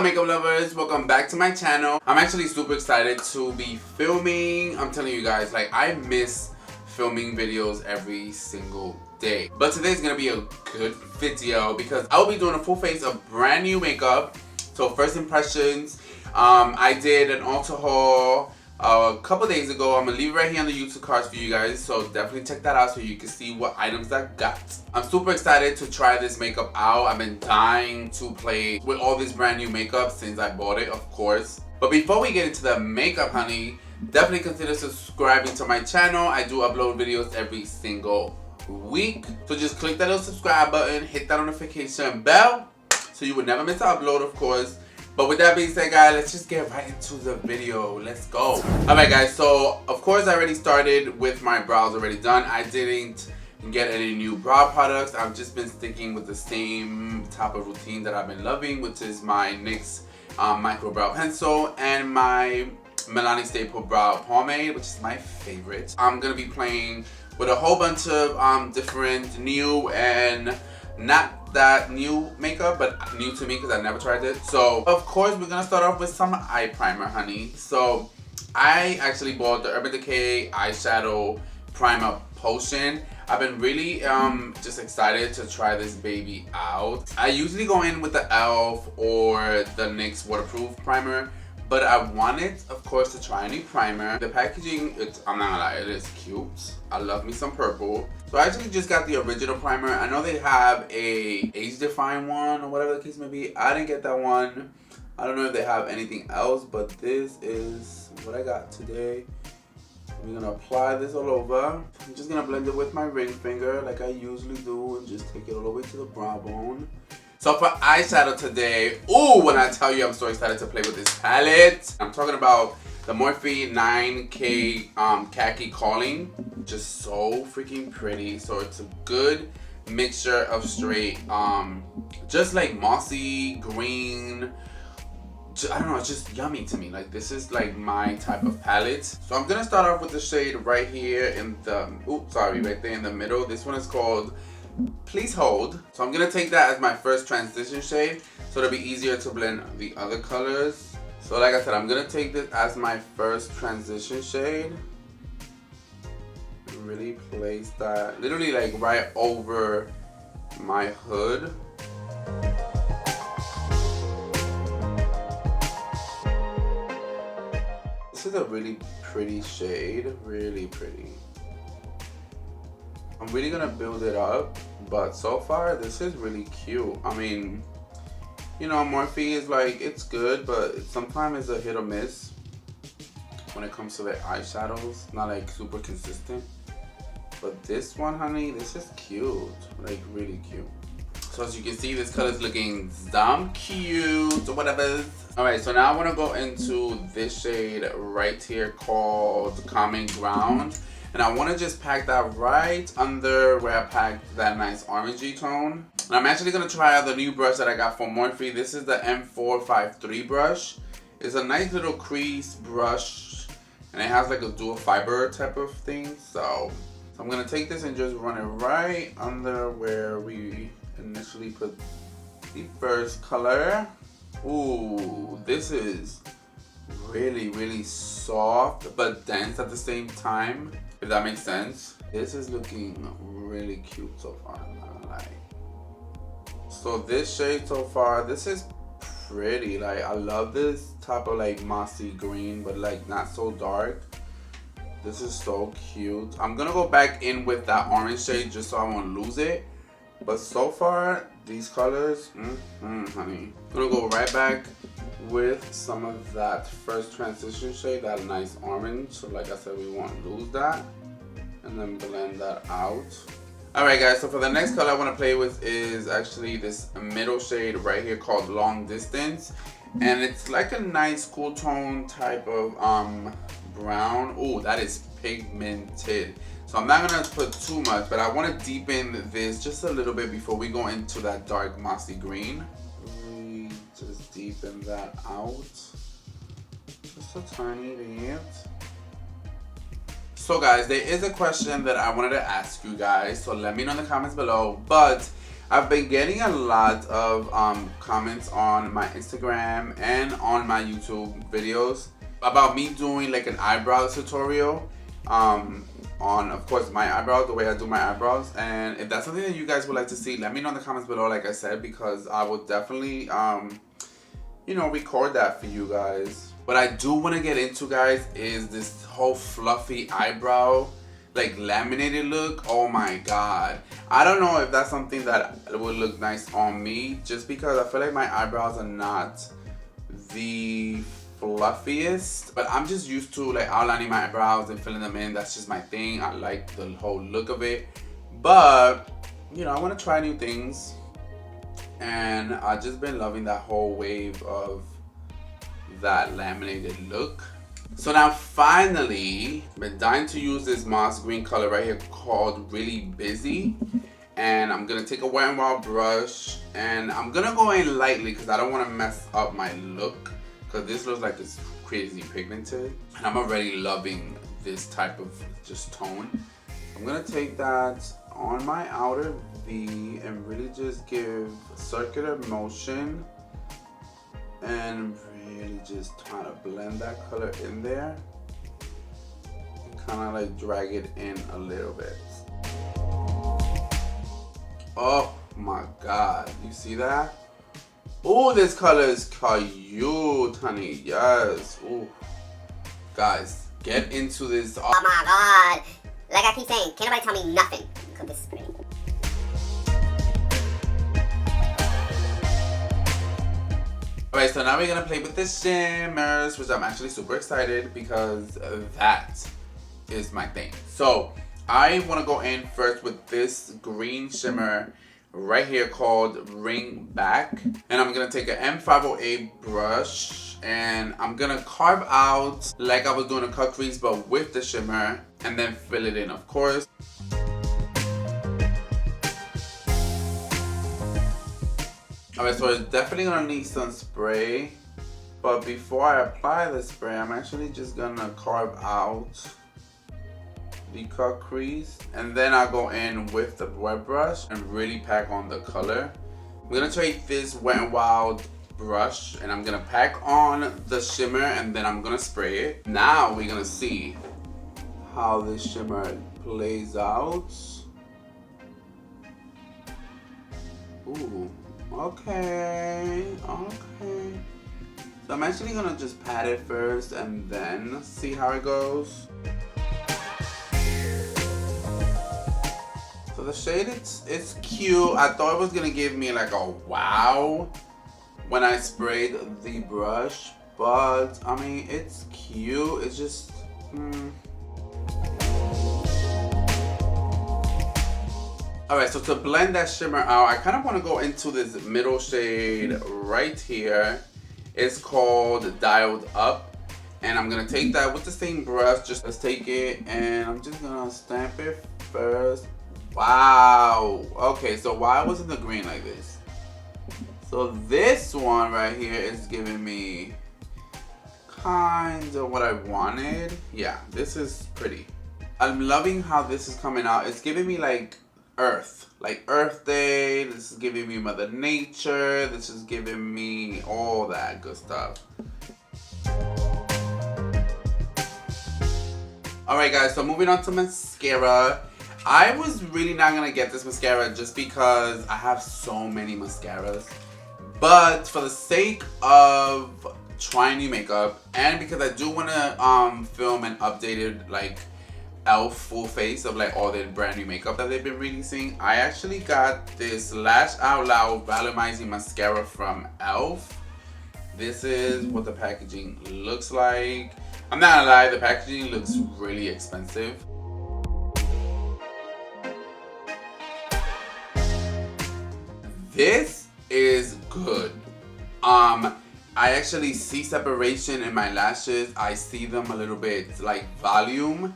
makeup lovers, welcome back to my channel. I'm actually super excited to be filming. I'm telling you guys, like, I miss filming videos every single day. But today's gonna be a good video because I'll be doing a full face of brand new makeup. So first impressions, I did an Ulta haul a couple days ago. I'm gonna leave it right here on the YouTube cards for you guys, so definitely check that out so you can see what items I got. I'm super excited to try this makeup out. I've been dying to play with all this brand new makeup since I bought it, of course. But before we get into the makeup, honey, definitely consider subscribing to my channel. I do upload videos every single week, so just click that little subscribe button, hit that notification bell so you would never miss an upload, of course. But with that being said, guys, let's just get right into the video. Let's go. Alright guys, so of course I already started with my brows already done. I didn't get any new brow products. I've just been sticking with the same type of routine that I've been loving, which is my NYX micro brow pencil and my Milani Staple brow pomade, which is my favorite. I'm gonna be playing with a whole bunch of different new and not that new makeup, but new to me because I never tried it. So of course we're gonna start off with some eye primer, honey. So I actually bought the Urban Decay eyeshadow primer potion. I've been really just excited to try this baby out. I usually go in with the e.l.f. or the NYX waterproof primer, but I wanted, of course, to try a new primer. The packaging, I'm not gonna lie, it is cute. I love me some purple. So I actually just got the original primer. I know they have a age-defying one or whatever the case may be. I didn't get that one. I don't know if they have anything else, but this is what I got today. I'm gonna apply this all over. I'm just gonna blend it with my ring finger like I usually do and just take it all the way to the brow bone. So for eyeshadow today, ooh, when I tell you I'm so excited to play with this palette. I'm talking about the Morphe 9K Khaki Calling. Just so freaking pretty. So it's a good mixture of straight, just like mossy, green. I don't know, it's just yummy to me. Like, this is like my type of palette. So I'm gonna start off with the shade right here in the, right there in the middle. This one is called Please Hold. So I'm gonna take that as my first transition shade so it'll be easier to blend the other colors. So like I said, I'm gonna take this as my first transition shade. Really place that literally like right over my hood. This is a really pretty shade, really pretty. I'm really gonna build it up, but so far this is really cute. I mean, you know, Morphe is like, it's good, but sometimes it's a hit or miss when it comes to their eyeshadows. Not like super consistent. But this one, honey, this is cute, like really cute. So as you can see, this color is looking damn cute or whatever. Alright, so now I want to go into this shade right here called Common Ground. And I want to just pack that right under where I packed that nice orangey tone. And I'm actually going to try out the new brush that I got from Morphe. This is the M453 brush. It's a nice little crease brush. And it has like a dual fiber type of thing. So I'm going to take this and just run it right under where we initially put the first color. Ooh, this is really, really soft but dense at the same time, if that makes sense. This is looking really cute so far, I'm not gonna lie. So this shade so far, this is pretty. Like, I love this type of like mossy green, but like not so dark. This is so cute. I'm gonna go back in with that orange shade just so I won't lose it. But so far, these colors, honey. I'm gonna go right back with some of that first transition shade, that nice orange. So like I said, we won't lose that. And then blend that out. Alright guys, so for the next color I want to play with is actually this middle shade right here called Long Distance. And it's like a nice cool tone type of brown. Oh, that is pigmented. So I'm not gonna put too much, but I want to deepen this just a little bit before we go into that dark mossy green. We just deepen that out just a tiny bit. So guys, there is a question that I wanted to ask you guys, so let me know in the comments below. But I've been getting a lot of comments on my Instagram and on my YouTube videos about me doing like an eyebrow tutorial on, of course, my eyebrows, the way I do my eyebrows. And if that's something that you guys would like to see, let me know in the comments below, like I said, because I will definitely you know, record that for you guys. What I do want to get into, guys, is this whole fluffy eyebrow, like laminated look. Oh my god, I don't know if that's something that would look nice on me, just because I feel like my eyebrows are not the fluffiest, but I'm just used to like outlining my eyebrows and filling them in. That's just my thing. I like the whole look of it, but you know, I want to try new things, and I've just been loving that whole wave of that laminated look. So now finally, I've been dying to use this moss green color right here called Really Busy. And I'm gonna take a Wet n Wild brush, and I'm gonna go in lightly because I don't want to mess up my look, because this looks like it's crazy pigmented. And I'm already loving this type of just tone. I'm gonna take that on my outer V and really just give circular motion and really just try to blend that color in there and kind of like drag it in a little bit. Oh my god, you see that? Oh, this color is cute, honey. Yes. Ooh. Guys, get into this. Oh my god. Like I keep saying, can't nobody tell me nothing. Look, this is pretty. Alright, so now we're gonna play with the shimmers, which I'm actually super excited because that is my thing. So I want to go in first with this green shimmer right here called Ring Back, and I'm gonna take an M508 brush and I'm gonna carve out like I was doing a cut crease but with the shimmer, and then fill it in, of course. Alright, so it's definitely gonna need some spray, but before I apply the spray, I'm actually just gonna carve out the cut crease, and then I'll go in with the wet brush and really pack on the color. I'm gonna take this Wet n Wild brush and I'm gonna pack on the shimmer, and then I'm gonna spray it. Now we're gonna see how this shimmer plays out. Ooh. Okay. So I'm actually gonna just pat it first and then see how it goes. So the shade, it's cute. I thought it was gonna give me like a wow when I sprayed the brush, but I mean, it's cute. It's just Alright, so to blend that shimmer out, I kind of want to go into this middle shade right here. It's called Dialed Up. And I'm going to take that with the same brush. Just let's take it and I'm just going to stamp it first. Wow. Okay, so why wasn't the green like this? So this one right here is giving me kind of what I wanted. Yeah, this is pretty. I'm loving how this is coming out. It's giving me like Earth, like Earth Day. This is giving me Mother Nature. This is giving me all that good stuff. Alright guys, so moving on to mascara. I was really not gonna get this mascara just because I have so many mascaras, but for the sake of trying new makeup and because I do want to film an updated like Elf full face of like all the brand new makeup that they've been releasing, I actually got this Lash Out Loud Volumizing Mascara from Elf. This is what the packaging looks like. I'm not gonna lie, the packaging looks really expensive. This is good. I actually see separation in my lashes. I see them a little bit like volume.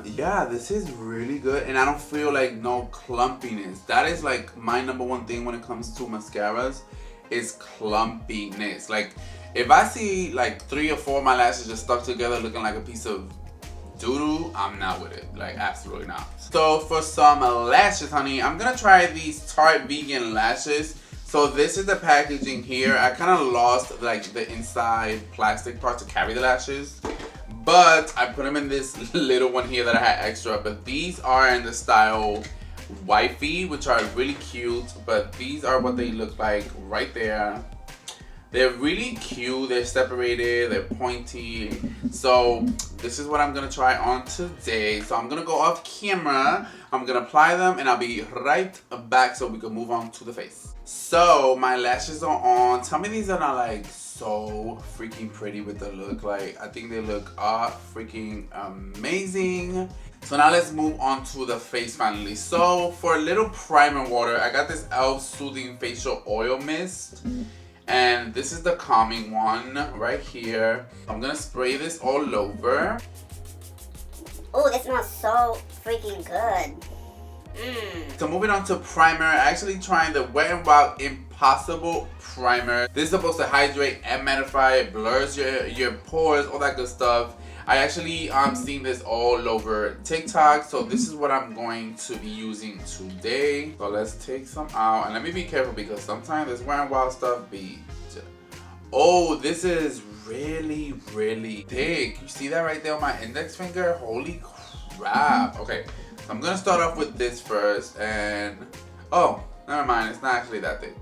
Yeah, this is really good, and I don't feel like no clumpiness. That is like my #1 thing when it comes to mascaras, is clumpiness. Like if I see like 3 or 4 of my lashes just stuck together looking like a piece of doo-doo, I'm not with it. Like, absolutely not. So for some lashes, honey, I'm gonna try these Tarte vegan lashes. So this is the packaging here. I kind of lost like the inside plastic part to carry the lashes, but I put them in this little one here that I had extra. But these are in the style wifey, which are really cute. But these are what they look like right there. They're really cute. They're separated. They're pointy. So this is what I'm gonna try on today. So I'm gonna go off camera. I'm gonna apply them, and I'll be right back so we can move on to the face. So my lashes are on. Tell me these are not like so freaking pretty with the look. Like, I think they look freaking amazing. So now let's move on to the face finally. So for a little primer water, I got this e.l.f. Soothing Facial Oil Mist. And this is the calming one right here. I'm gonna spray this all over. Oh, this smells so freaking good. So moving on to primer, actually trying the Wet n Wild Impossible Primer. This is supposed to hydrate and mattify, it blurs your pores, all that good stuff. I actually seen this all over TikTok, so this is what I'm going to be using today. So let's take some out, and let me be careful because sometimes this Wet n Wild stuff be... Oh, this is really, really thick. You see that right there on my index finger? Holy crap. Okay, so I'm gonna start off with this first, and oh, never mind, it's not actually that thick.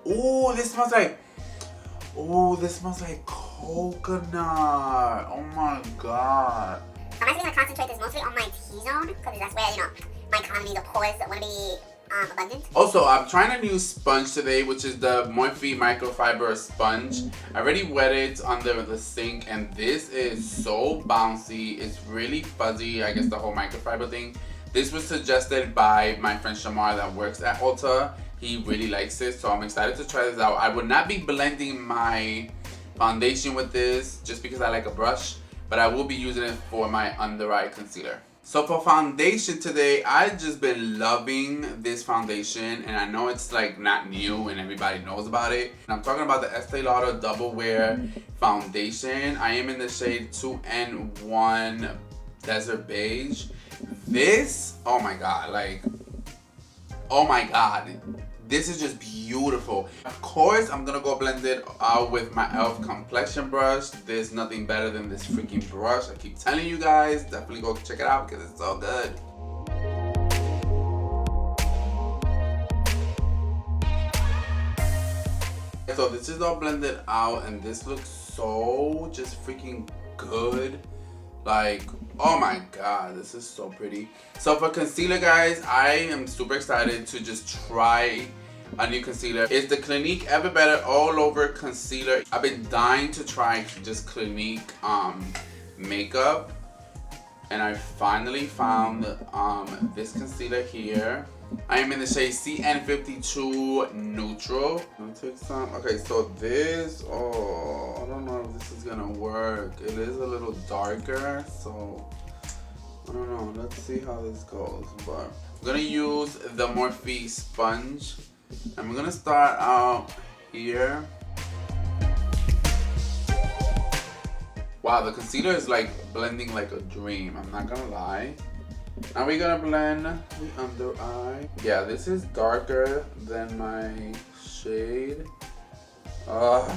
Oh, this smells like... Oh, this smells like coconut. Oh my god. I'm actually gonna concentrate this mostly on my T-zone because that's where, you know, my economy, the pores that want to be abundant. Also, I'm trying a new sponge today, which is the Morphe Microfiber Sponge. I already wet it under the sink, and this is so bouncy. It's really fuzzy, I guess the whole microfiber thing. This was suggested by my friend Shamar that works at Ulta. He really likes it, so I'm excited to try this out. I would not be blending my foundation with this just because I like a brush, but I will be using it for my under eye concealer. So for foundation today, I've just been loving this foundation, and I know it's like not new and everybody knows about it. And I'm talking about the Estee Lauder Double Wear Foundation. I am in the shade 2N1 Desert Beige. This, oh my god, like, oh my god. This is just beautiful. Of course, I'm gonna go blend it out with my e.l.f. complexion brush. There's nothing better than this freaking brush. I keep telling you guys, definitely go check it out because it's so good. So this is all blended out, and this looks so just freaking good. Like, oh my god, this is so pretty. So for concealer, guys, I am super excited to just try a new concealer. It's the Clinique Ever Better All Over Concealer. I've been dying to try just Clinique makeup, and I finally found this concealer here. I am in the shade CN52 Neutral. I'm gonna take some. Okay, so this, oh, I don't know if this is gonna work. It is a little darker, so I don't know. Let's see how this goes. But I'm gonna use the Morphe sponge. I'm gonna start out here. Wow, the concealer is like blending like a dream. I'm not gonna lie. Now we're gonna blend the under eye. Yeah, this is darker than my shade. I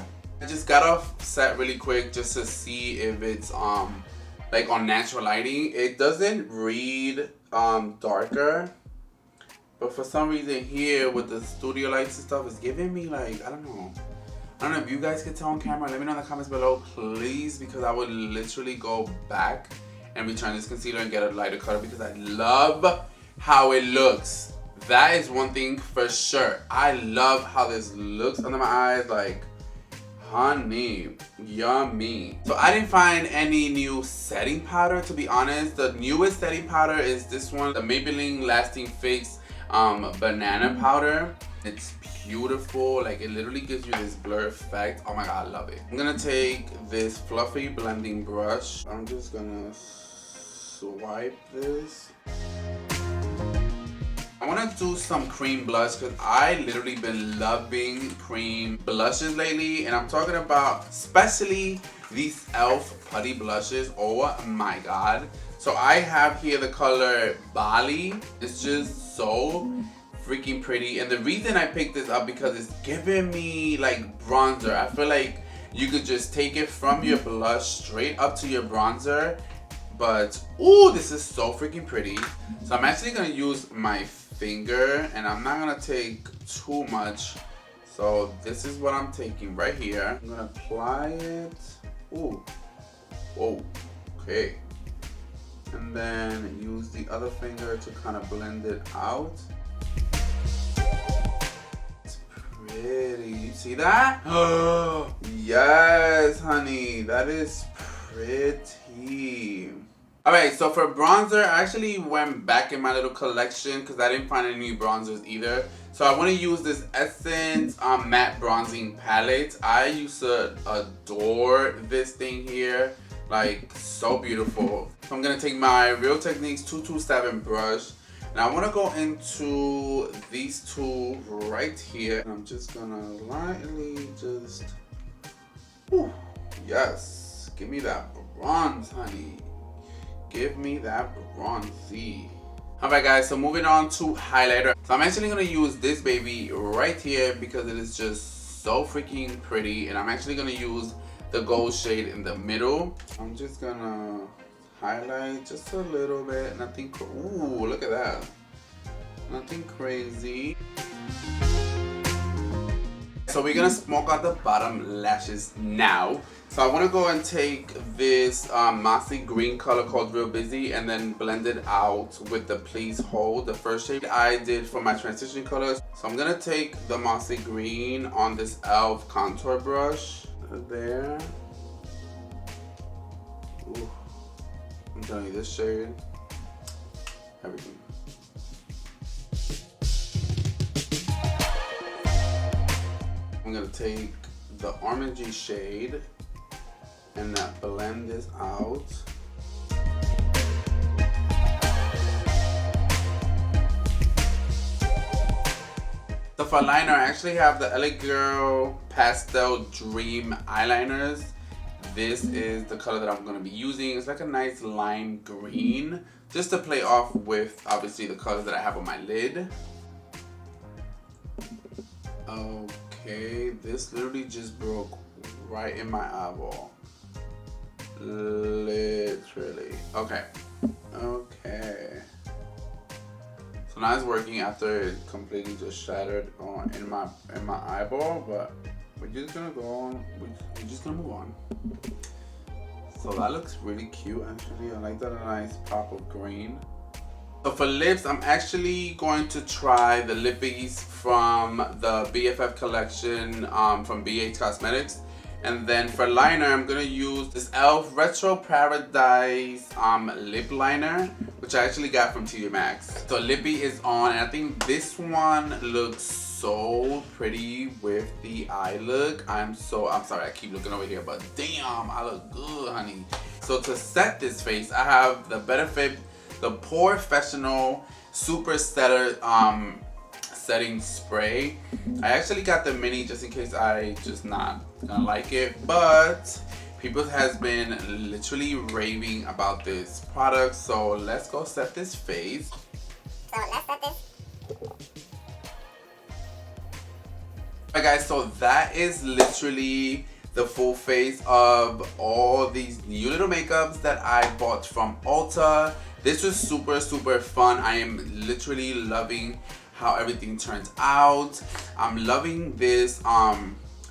just got off set really quick just to see if it's like on natural lighting. It doesn't read darker, but for some reason here with the studio lights and stuff, it's giving me like, I don't know if you guys can tell on camera. Let me know in the comments below, please, because I would literally go back and return this concealer and get a lighter color because I love how it looks. That is one thing for sure. I love how this looks under my eyes. Like, honey, yummy. So I didn't find any new setting powder, to be honest. The newest setting powder is this one, the Maybelline Lasting Fix Banana Powder. It's beautiful. Like, it literally gives you this blur effect. Oh my god, I love it. I'm gonna take this fluffy blending brush. I'm just gonna swipe this. I want to do some cream blush because I literally been loving cream blushes lately, and I'm talking about especially these e.l.f. putty blushes. Oh my god. So I have here the color Bali. It's just so freaking pretty. And the reason I picked this up because it's giving me like bronzer. I feel like you could just take it from your blush straight up to your bronzer. But, ooh, this is so freaking pretty. So I'm actually going to use my finger, and I'm not going to take too much. So this is what I'm taking right here. I'm going to apply it. Ooh. Whoa. Okay. And then use the other finger to kind of blend it out. It's pretty. You see that? Oh, yes, honey. That is pretty. Alright, so for bronzer, I actually went back in my little collection because I didn't find any new bronzers either. So I want to use this Essence matte bronzing palette. I used to adore this thing here. Like, so beautiful. So I'm going to take my Real Techniques 227 brush. And I want to go into these two right here. And I'm just going to lightly just... Whew, yes. Give me that bronze, honey. Give me that bronzy. Alright guys, so moving on to highlighter. So I'm actually going to use this baby right here because it is just so freaking pretty. And I'm actually going to use the gold shade in the middle. I'm just going to highlight just a little bit. Nothing, ooh, look at that. Nothing crazy. So we're going to smoke out the bottom lashes now. So I want to go and take this mossy green color called Real Busy and then blend it out with the Please Hold, the first shade I did for my transition colors. So I'm going to take the mossy green on this e.l.f. contour brush. There. Ooh. I'm telling you, this shade, everything. I'm going to take the orangey shade and blend this out. So for liner, I actually have the LA Girl Pastel Dream eyeliners. This is the color that I'm going to be using. It's like a nice lime green, just to play off with obviously the colors that I have on my lid. Okay, this literally just broke right in my eyeball. Literally. Okay. Okay. So now it's working after it completely just shattered on in my eyeball, but we're just gonna go on. We're just gonna move on. So that looks really cute actually. I like that nice pop of green. So for lips, I'm actually going to try the lippies from the BFF collection from BH Cosmetics. And then for liner, I'm going to use this e.l.f. Retro Paradise lip liner, which I actually got from TJ Maxx. So lippy is on, and I think this one looks so pretty with the eye look. I'm sorry, I keep looking over here, but damn, I look good, honey. So to set this face, I have the Benefit, the Professional Super Setter setting spray. I actually got the mini just in case I just not gonna like it, but people has been literally raving about this product, so let's go set this face. So let's set this. Alright guys, so that is literally the full face of all these new little makeups that I bought from Ulta. This was super fun. I am literally loving how everything turns out. I'm loving this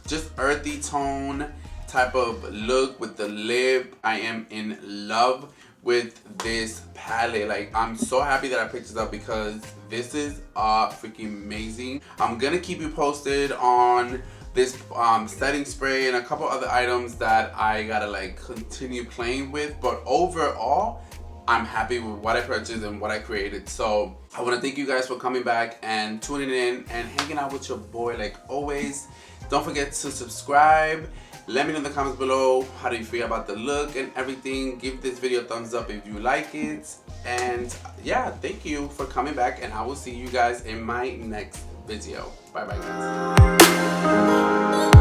just earthy tone type of look with the lip. I am in love with this palette. Like, I'm so happy that I picked this up because this is freaking amazing. I'm gonna keep you posted on this setting spray and a couple other items that I gotta like continue playing with, but overall I'm happy with what I purchased and what I created. So I want to thank you guys for coming back and tuning in and hanging out with your boy like always. Don't forget to subscribe. Let me know in the comments below how do you feel about the look and everything. Give this video a thumbs up if you like it. And yeah, thank you for coming back, and I will see you guys in my next video. Bye bye guys.